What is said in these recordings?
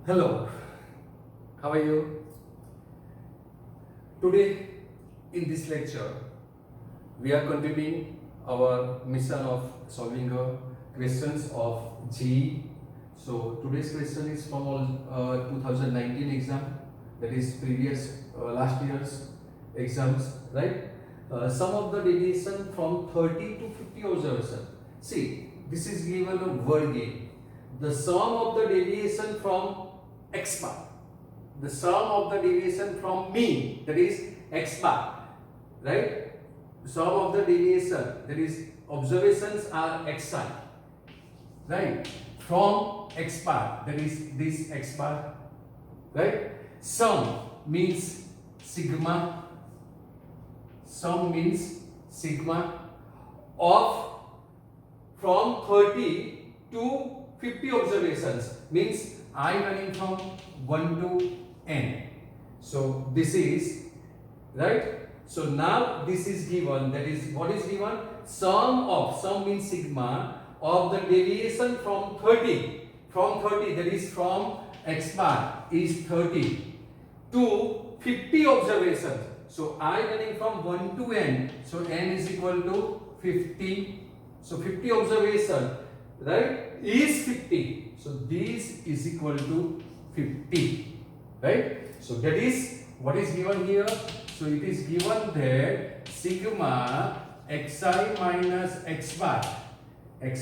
Hello, how are you? Today in this lecture, we are continuing our mission of solving questions of GE. So today's question is from 2019 exam, that is previous last year's exams, right? Sum of the deviation from 30 to 50 observation. See, this is given a word game. The sum of the deviation from x bar, the sum of the deviation from mean, that is x bar, right? Sum of the deviation, that is observations are xi, right? From x bar, that is this x bar, right? Sum means sigma. Sum means sigma of from 30 to 50 observations, means I running from 1 to n. So this is right. So now this is given, that is what is given, sum means sigma of the deviation from 30, that is from x bar is 30 to 50 observations. So I running from 1 to n, so n is equal to 50. So 50 observation, right, is 50. So this is equal to 50, right? So that is what is given here. So it is given that sigma xi minus x bar, that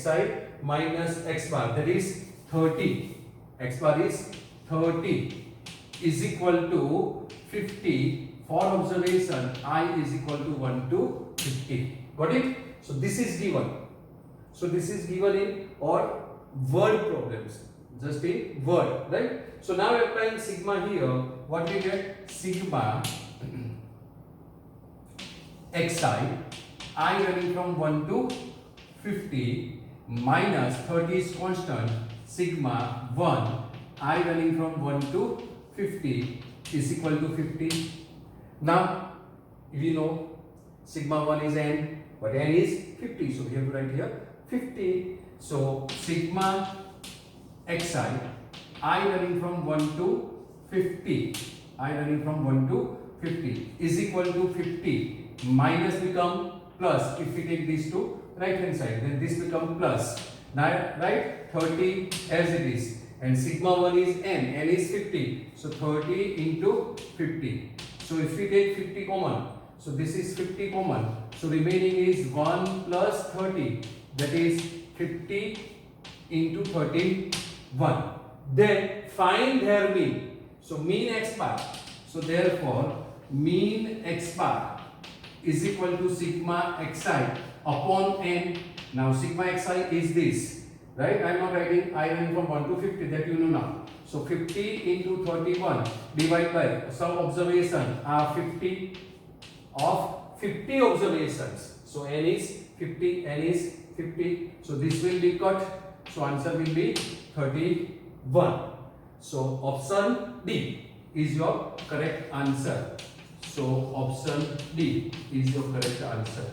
is 30, x bar is 30, is equal to 50 for observation I is equal to 1 to 50. Got it? So this is given. So this is given in or word problems, just a word, right? So now applying sigma here, what we get? Sigma xi, I running from 1 to 50 minus 30 is constant, sigma 1, I running from 1 to 50 is equal to 50. Now we know sigma 1 is n, but n is 50, so we have to write here 50. So sigma xi, I running from 1 to 50, is equal to 50 minus become plus. If we take these to right hand side, then this become plus. Now right, 30 as it is, and sigma 1 is n is 50. So 30 into 50. So if we take 50 common, so this is 50 common. So remaining is 1 plus 30, that is 50 into 31. Then find their mean. So mean x bar. So therefore mean x bar is equal to sigma xi upon n. Now sigma xi is this, right? I am not writing, I am from 1 to 50, that you know now. So 50 into 31 divided by some observation are 50 of 50 observations. So n is 50, n is 50. So this will be cut. So answer will be 31. So option D is your correct answer. So option D is your correct answer.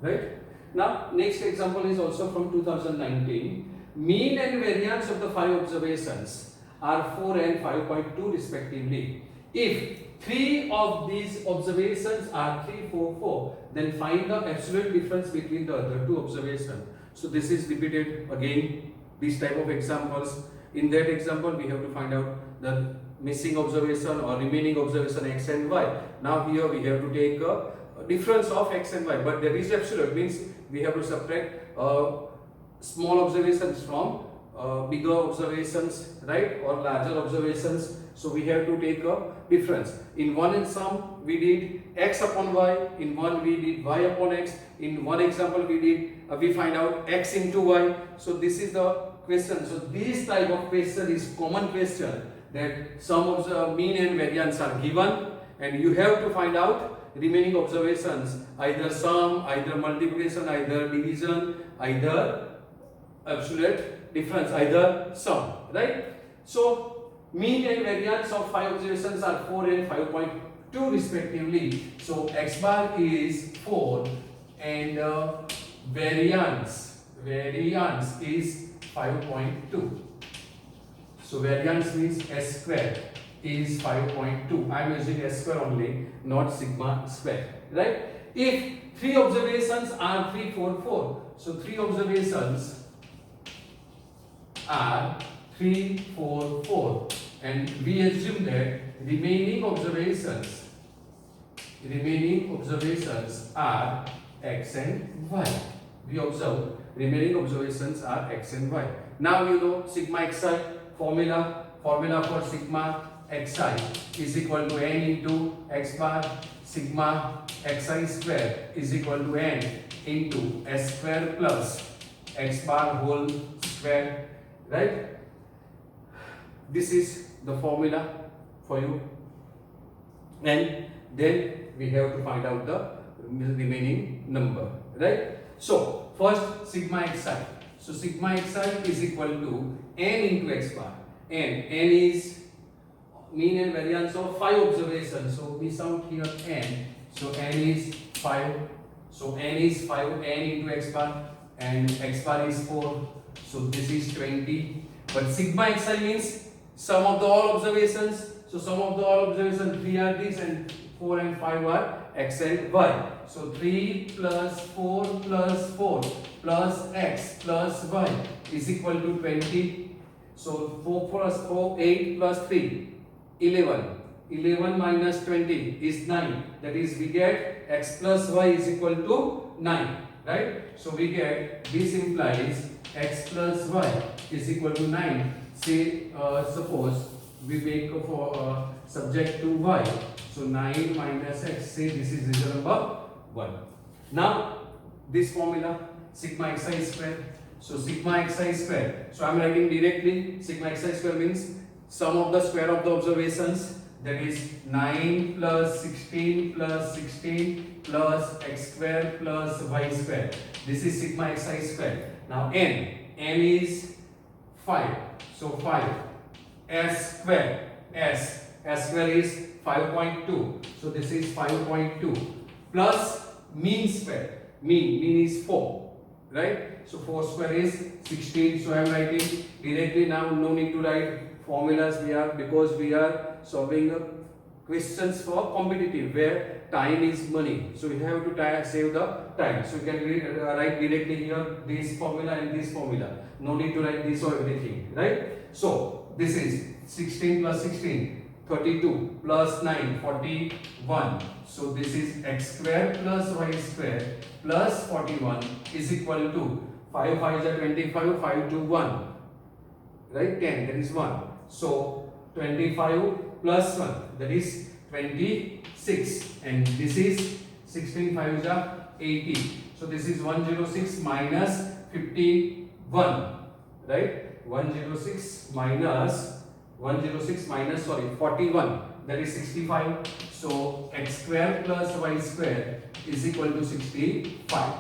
Right? Now next example is also from 2019. Mean and variance of the 5 observations are 4 and 5.2 respectively. If 3 of these observations are 3, 4, 4, then find the absolute difference between the other 2 observations. So this is repeated again, these type of examples. In that example, we have to find out the missing observation or remaining observation x and y. Now here we have to take a difference of x and y, but there is absolute, means we have to subtract small observations from bigger observations, right, or larger observations. So we have to take a difference. In one sum we did x upon y, in one we did y upon x, in one example we did we find out x into y. So this is the question. So this type of question is common question, that sum of the mean and variance are given and you have to find out remaining observations, either sum, either multiplication, either division, either absolute difference, either sum, right? So mean and variance of 5 observations are 4 and 5.2 respectively. So x bar is 4 and variance is 5.2. So variance means S square is 5.2. I am using S square only, not sigma square, right? If 3 observations are 3, 4, 4, so 3 observations are 3, 4, 4, and we assume that remaining observations are x and y. We observe remaining observations are x and y. Now you know sigma xi formula for sigma xi is equal to n into x bar. Sigma xi square is equal to n into s square plus x bar whole square, right? This is the formula for you, and then we have to find out the remaining number, right? So first sigma xi. So sigma xi is equal to n into x bar, and n is mean and variance of 5 observations. So miss out here n. So n is 5. So n is 5, n into x bar, and x bar is 4. So this is 20. But sigma xi means sum of the all observations. So sum of the all observations 3 are these, and 4 and 5 are x and y. So 3 plus 4 plus 4 plus x plus y is equal to 20. So 4 plus 4, 8 plus 3, 11. 11 minus 20 is 9. That is, we get x plus y is equal to 9. Right? So we get, this implies x plus y is equal to 9. Say, suppose we make for subject to y. So 9 minus x, say this is result number 1. Now this formula sigma xi square. So sigma xi square. So I am writing directly sigma xi square means sum of the square of the observations, that is 9 plus 16 plus 16 plus x square plus y square. This is sigma xi square. Now n is 5. So 5 s square s square is 5.2. So this is 5.2 plus mean square. Mean is 4, right? So 4 square is 16. So I am writing directly now. No need to write formulas. Because we are solving questions for competitive where time is money. So you have to save the time. So you can write directly here this formula and this formula. No need to write this or everything, right? So this is 16 plus 16. 32 plus 9, 41. So this is x square plus y square plus 41 is equal to 5 5 is 25, 5 to 1, right? 10, that is 1. So 25 plus 1, that is 26, and this is 16 5 is 80. So this is 106 minus 51, right? 106 minus 41, that is 65. So x square plus y square is equal to 65.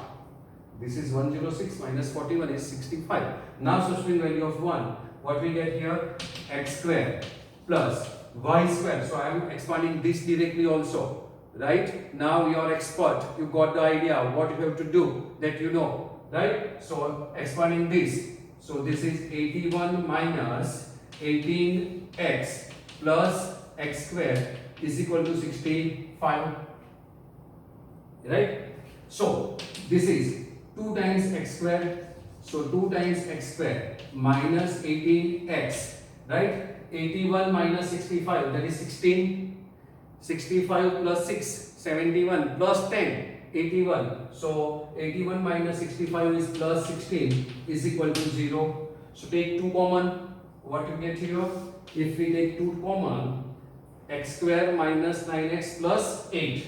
This is 106 minus 41 is 65. Now substituting value of 1, what we get here? X square plus y square. So I am expanding this directly also, right? Now you are expert, you got the idea what you have to do, that you know, right? So expanding this, so this is 81 minus 18x plus x square is equal to 65, right? So this is 2 times x square. So 2 times x square minus 18x, right? 81 minus 65, that is 16. 65 plus 6, 71 plus 10, 81. So 81 minus 65 is plus 16 is equal to 0. So take 2 common. What you get here? If we take 2 common, x square minus 9x plus 8.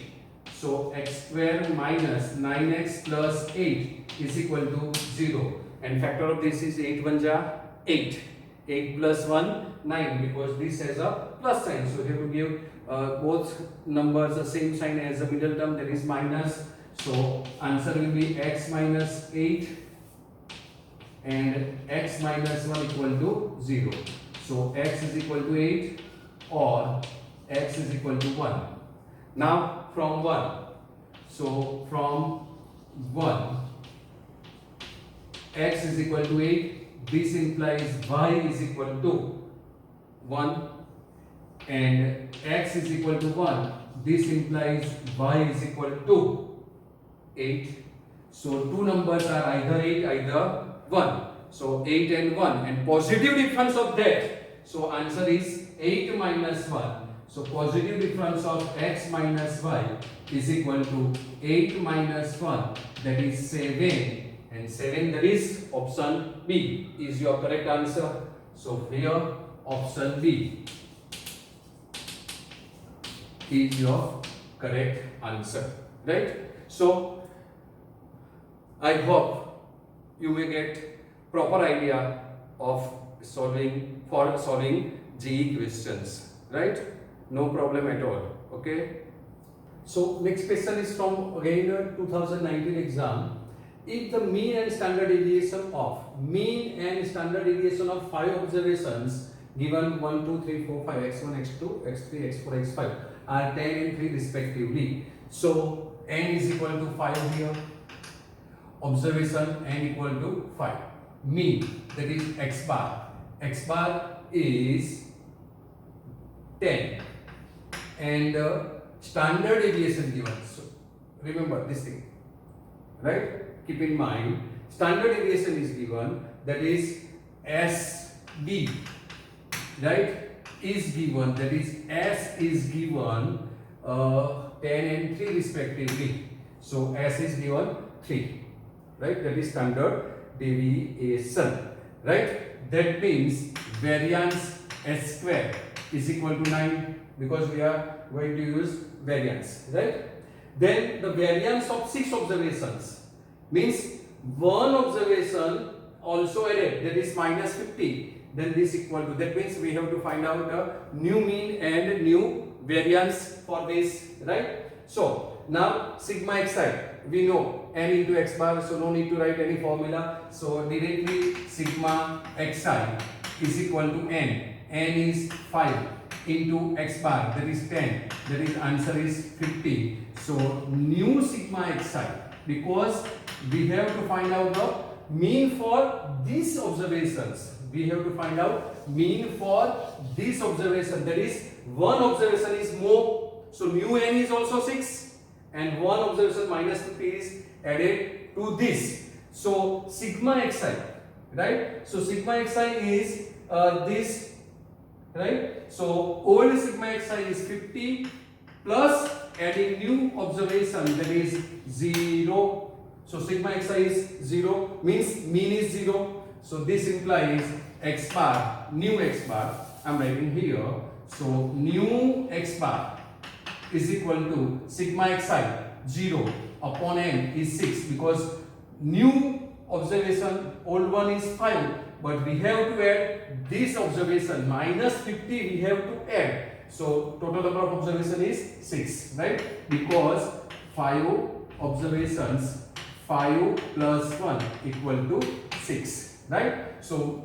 So x square minus 9x plus 8 is equal to 0. And factor of this is 8 1 ja 8. 8 plus 1, 9, because this has a plus sign. So we have to give both numbers the same sign as the middle term, that is minus. So answer will be x minus 8 and x minus 1 equal to 0. So x is equal to 8 or x is equal to 1. Now from 1, so from 1, x is equal to 8. This implies y is equal to 1 and x is equal to 1, this implies y is equal to 8. So two numbers are either 8 either 1. So 8 and 1 and positive difference of that. So answer is 8 minus 1. So positive difference of x minus y is equal to 8 minus 1, that is 7, and 7, that is option B is your correct answer. So here option B is your correct answer, right? So I hope you may get proper idea of solving GE questions, right? No problem at all. Okay. So next question is from again 2019 exam. If the mean and standard deviation of 5 observations given 1, 2, 3, 4, 5, x1, x2, x3, x4, x5 are 10 and 3 respectively. So n is equal to 5 here. Observation n equal to 5. Mean, that is x bar. X bar is 10 and standard deviation given. So remember this thing, right? Keep in mind, standard deviation is given, that is SB, right? Is given, that is S is given 10 and 3 respectively. So S is given 3, right? That is standard deviation, right? That means variance S square is equal to 9 because we are going to use variance, right? Then the variance of 6 observations means one observation also added, that is minus 50. Then this equal to, that means we have to find out a new mean and new variance for this, right? So now sigma xi, we know n into x bar, so no need to write any formula. So directly sigma xi is equal to n. N is 5 into x bar, that is 10. That is answer is 50. So new sigma xi, because we have to find out the mean for these observations. We have to find out mean for this observation. That is one observation is more. So new n is also 6 and one observation minus 50 is added to this. So sigma xi, right? So sigma xi is this, right? So old sigma xi is 50 plus adding new observation, that is 0. So sigma xi is 0, means mean is 0. So this implies x bar, new x bar, I am writing here. So new x bar is equal to sigma xi 0 upon n is 6, because new observation, old one is 5, but we have to add this observation minus 50 we have to add. So total number of observation is 6, right? Because 5 observations, 5 plus 1 equal to 6, right? So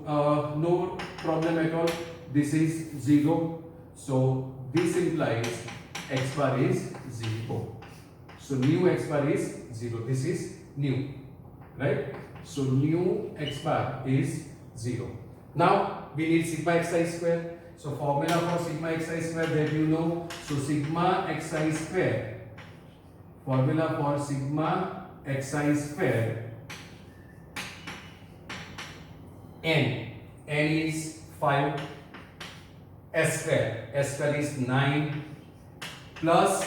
no problem at all. This is 0. So this implies x bar is 0. So new x bar is 0. This is new, right? So new x bar is 0. Now we need sigma xi square. So formula for sigma xi square that you know. So sigma xi square, formula for sigma xi square, n is 5, s square is 9 plus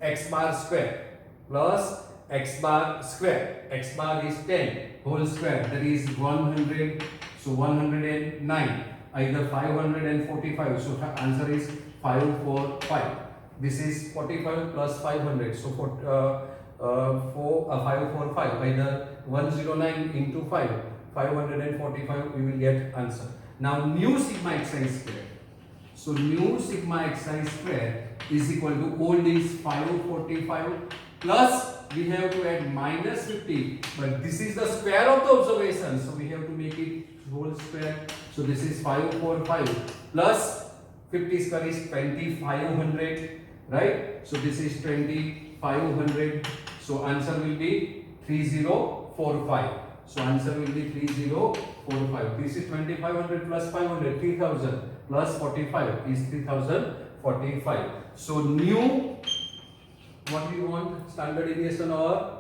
x bar square plus x bar square, x bar is 10 whole square, that is 100. So 109, either 545. So answer is 545. This is 45 plus 500. So 545, either 109 into 5, 545 we will get answer. Now new sigma xi square. So new sigma xi square is equal to, old is 545 plus we have to add minus 50, but this is the square of the observation, so we have to make it whole square. So this is 545 plus 50 square is 2500, right? So this is 2500. So answer will be 3045. So answer will be 3045. This is 2500 plus 500, 3000. plus 45 is 3045. So new, what we want, standard deviation or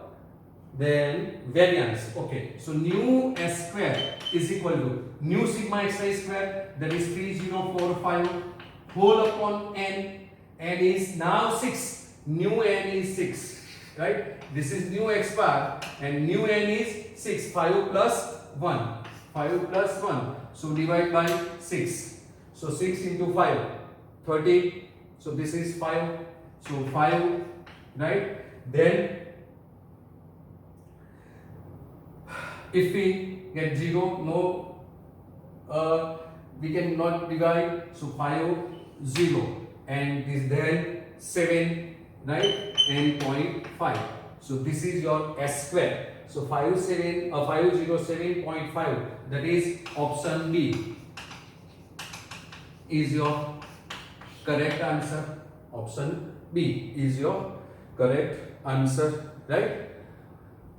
then variance. Okay, so new s square is equal to new sigma xi square, that is 3045 whole upon n. N is now 6, new n is 6, right? This is new x bar and new n is 6. 5 plus 1, 5 plus 1, so divide by 6. So 6 into 5, 30. So this is 5, so 5, right? Then if we get 0, no, we cannot divide, so 5, 0, and this then 7, right, and 0.5. So this is your s square. So 507.5, that is option B is your correct answer. Option B is your correct answer, right?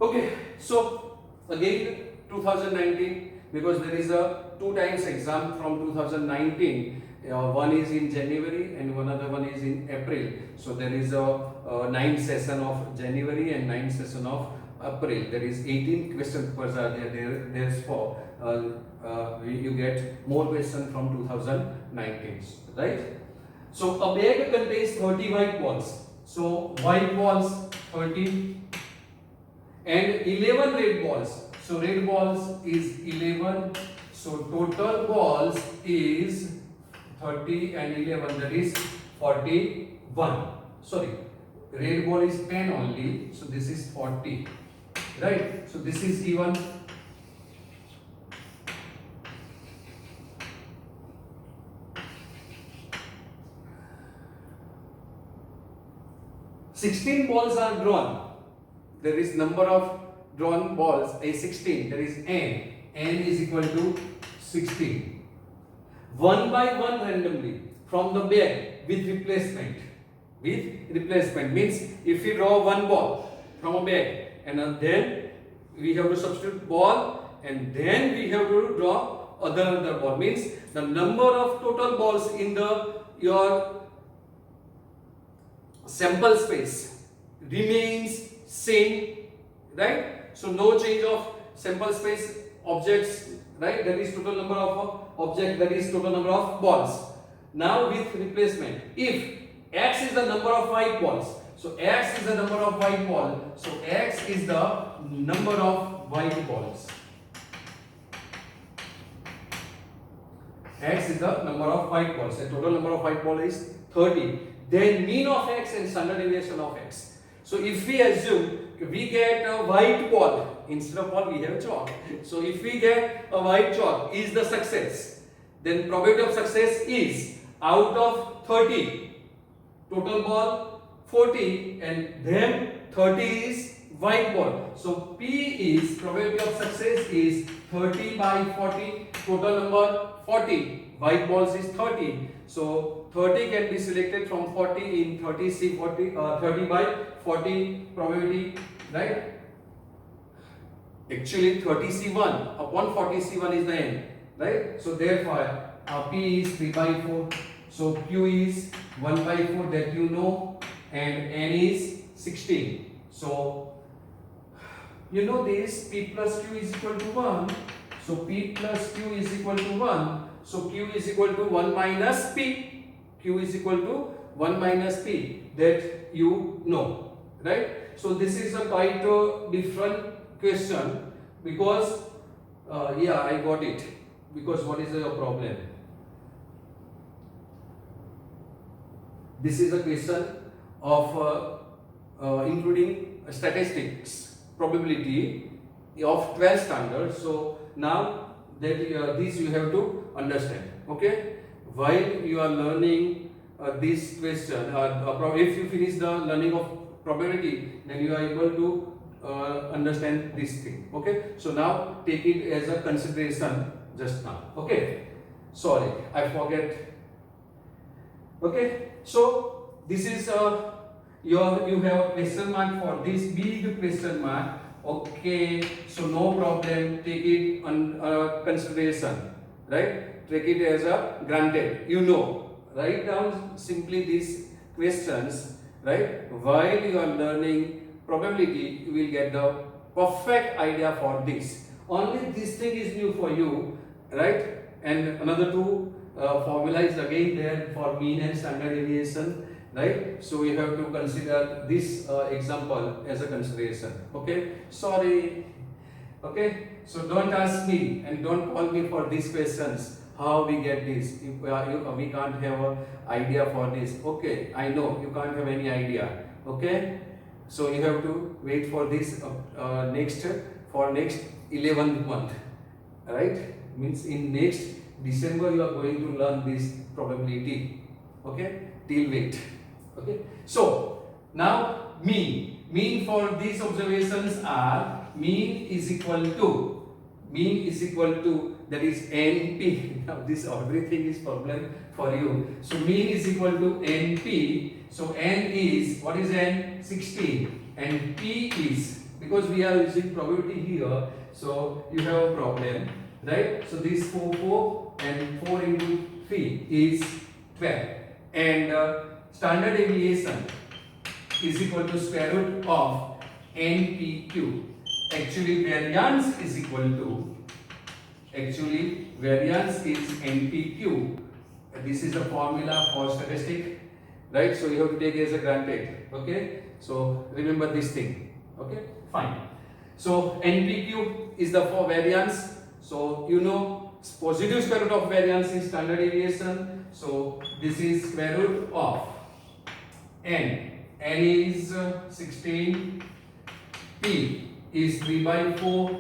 Okay, so again 2019, because there is a 2 times exam from 2019. One is in January and one other one is in April. So there is a 9th session of January and 9th session of April. There is 18 question papers are there. Therefore, you get more question from 2019, right? So a bag contains 30 white balls. So white balls 30 and 11 red balls. So red balls is 11. So total balls is 30 and 11, that is 41. Sorry, red ball is 10 only. So this is 40. Right? So this is given. Sixteen balls are drawn. There is number of drawn balls a 16. There is n. N is equal to 16. One by one randomly from the bag with replacement. With replacement means if we draw one ball from a bag and then we have to substitute ball and then we have to draw another ball, means the number of total balls in your sample space remains same, right? So no change of sample space objects, right? That is total number of object, that is total number of balls. Now with replacement, if x is the number of white balls, so x is the number of white balls, so x is the number of white balls. X is the number of white balls. The total number of white balls is 30. Then mean of x and standard deviation of x. So if we assume we get a white ball, instead of ball we have chalk. So if we get a white chalk is the success, then probability of success is out of 30 total ball 40 and then 30 is white ball. So P is probability of success is 30 by 40, total number 40, white balls is 30. So 30 can be selected from 40 in 30 30 by 40 probability, right? Actually 30C1 upon 40C1 is the n, right? So therefore P is 3 by 4. So Q is 1 by 4, that you know, and n is 16. So you know this, P plus Q is equal to 1. So P plus Q is equal to 1. So Q is equal to 1 minus P. Q is equal to 1 minus P, that you know, right? So this is a quite different question because yeah, I got it. Because what is your problem? This is a question of including statistics, probability of 12 standard. So now that this you have to understand. Okay, while you are learning this question, if you finish the learning of probability, then you are able to understand this thing. Okay, so now take it as a consideration just now. Okay, sorry, I forget. Okay, so this is you have question mark for this big question mark. Okay, so no problem, take it on consideration, right? take it as a granted. You know, write down simply these questions, right? While you are learning probability, you will get the perfect idea for this. Only this thing is new for you, right? And another two formula is again there for mean and standard deviation, right? So you have to consider this example as a consideration. Okay, sorry. Okay, so don't ask me and don't call me for these questions. How we get this? If we can't have an idea for this. Okay, I know you can't have any idea. Okay, so you have to wait for this next 11th month, right? Means in next December you are going to learn this probability. Okay, till wait. Okay, so now mean for these observations are mean is equal to that is NP. Now this everything is problem for you. So mean is equal to NP. So N is, what is N? 16, and P is, because we are using probability here, so you have a problem, right? So this 4 and 4 into 3 is 12, and standard deviation is equal to square root of NPQ. Actually variance is NPQ. This is a formula for statistic, right? So you have to take it as a granted. Okay, so remember this thing. Okay, fine. So NPQ is the for variance. So you know positive square root of variance is standard deviation. So this is square root of N. N is 16, P is 3 by 4,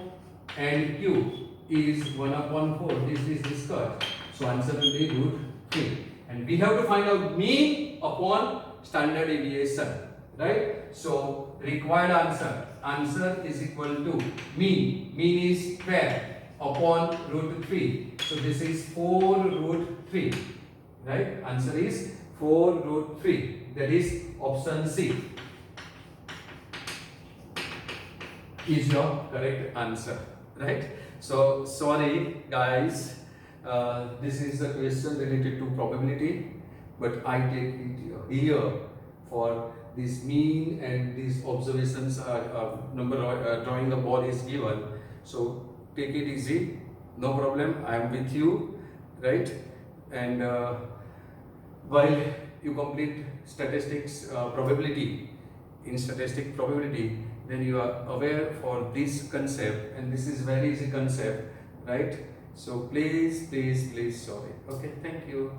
and Q is 1 upon 4. This is discussed. So answer will be root 3. And we have to find out mean upon standard deviation, right? So required answer is equal to mean is 12 upon root 3. So this is 4 root 3, right? Answer is 4 root 3. That is option C is your correct answer, right? So sorry guys, this is a question related to probability, but I take it here for this mean and these observations drawing a ball is given. So take it easy, no problem. I am with you, right? And while you complete statistics probability, in statistic probability, then you are aware for this concept, and this is very easy concept, right? So please sorry. Okay, thank you.